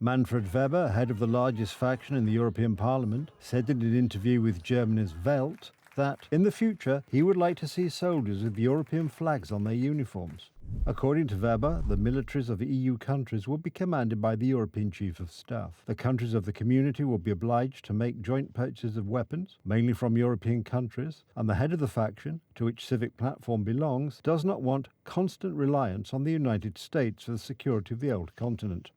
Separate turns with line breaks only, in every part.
Manfred Weber, head of the largest faction in the European Parliament, said in an interview with Germany's Welt that, in the future, he would like to see soldiers with European flags on their uniforms. According to Weber, the militaries of EU countries will be commanded by the European Chief of Staff. The countries of the community will be obliged to make joint purchases of weapons, mainly from European countries, and the head of the faction, to which Civic Platform belongs, does not want constant reliance on the United States for the security of the old continent.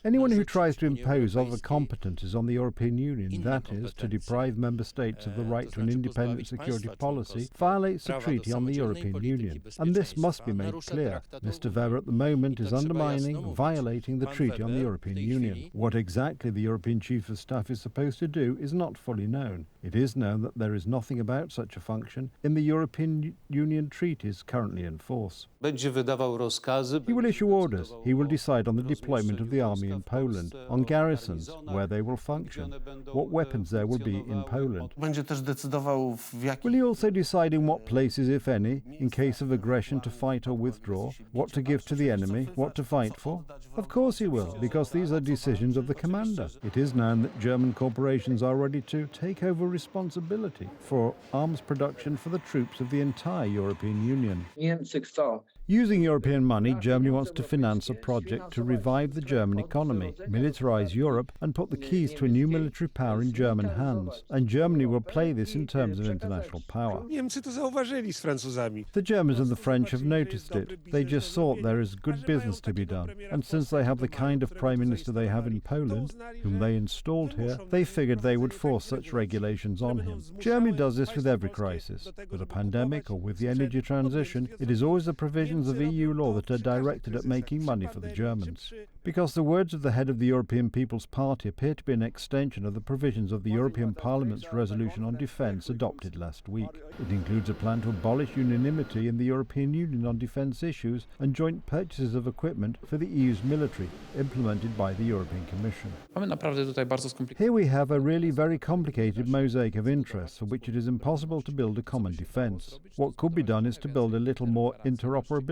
Anyone who tries to impose other competences on the European Union, that is, to deprive member states of the right to an independent security policy, violates the Treaty on the European Union. And this must be made clear. Mr. Weber at the moment is undermining, violating the Treaty on the European Union. What exactly the European Chief of Staff is supposed to do is not fully known. It is known that there is nothing about such a function in the European Union treaties currently in force. He will issue orders. He will decide on the deployment of the army in Poland, on garrisons, where they will function, what weapons there will be in Poland. Will he also decide in what places, if any, in case of aggression to fight or withdraw, what to give to the enemy, what to fight for? Of course he will, because these are decisions of the commander. It is known that German corporations are ready to take over responsibility for arms production for the troops of the entire European Union. Using European money, Germany wants to finance a project to revive the German economy, militarize Europe, and put the keys to a new military power in German hands. And Germany will play this in terms of international power. The Germans and the French have noticed it. They just thought there is good business to be done. And since they have the kind of Prime Minister they have in Poland, whom they installed here, they figured they would force such regulations on him. Germany does this with every crisis. With a pandemic or with the energy transition, it is always the provisions of EU law that are directed at making money for the Germans. Because the words of the head of the European People's Party appear to be an extension of the provisions of the European Parliament's resolution on defence adopted last week. It includes a plan to abolish unanimity in the European Union on defence issues and joint purchases of equipment for the EU's military, implemented by the European Commission. Here we have a really very complicated mosaic of interests for which it is impossible to build a common defence. What could be done is to build a little more interoperability,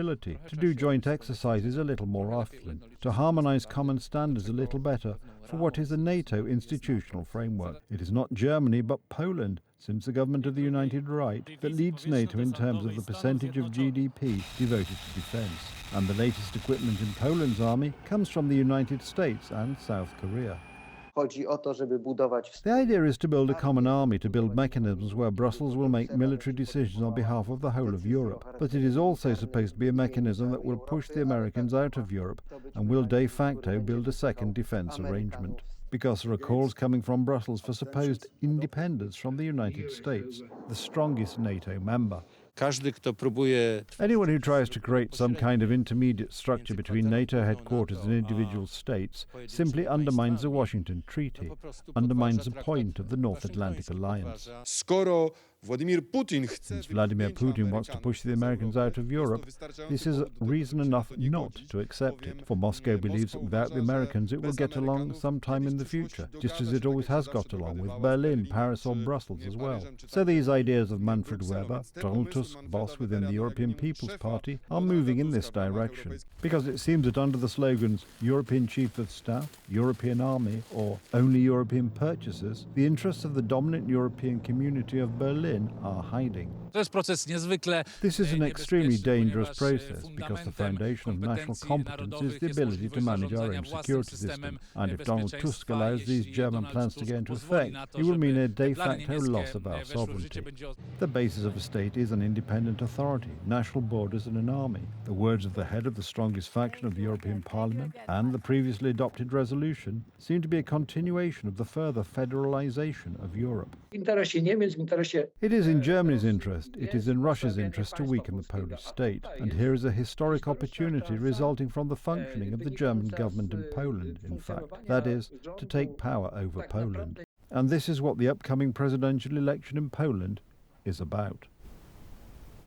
to do joint exercises a little more often, to harmonise common standards a little better for what is a NATO institutional framework. It is not Germany but Poland, since the government of the United Right, that leads NATO in terms of the percentage of GDP devoted to defence. And the latest equipment in Poland's army comes from the United States and South Korea. The idea is to build a common army, to build mechanisms where Brussels will make military decisions on behalf of the whole of Europe. But it is also supposed to be a mechanism that will push the Americans out of Europe and will de facto build a second defence arrangement. Because there are calls coming from Brussels for supposed independence from the United States, the strongest NATO member. Anyone who tries to create some kind of intermediate structure between NATO headquarters and individual states simply undermines the Washington Treaty, undermines the point of the North Atlantic Alliance. Since Vladimir Putin wants to push the Americans out of Europe, this is reason enough not to accept it. For Moscow believes that without the Americans it will get along sometime in the future, just as it always has got along with Berlin, Paris or Brussels as well. So these ideas of Manfred Weber, Donald Tusk, boss within the European People's Party, are moving in this direction. Because it seems that under the slogans European Chief of Staff, European Army or only European purchases, the interests of the dominant European community of Berlin are hiding. This is an extremely dangerous process because the foundation of national competence is the ability to manage our own security system. And if Donald Tusk allows these German plans to go into effect, it will mean a de facto loss of our sovereignty. The basis of a state is an independent authority, national borders and an army. The words of the head of the strongest faction of the European Parliament and the previously adopted resolution seem to be a continuation of the further federalization of Europe. It is in Germany's interest, it is in Russia's interest to weaken the Polish state. And here is a historic opportunity resulting from the functioning of the German government in Poland, in fact. That is, to take power over Poland. And this is what the upcoming presidential election in Poland is about.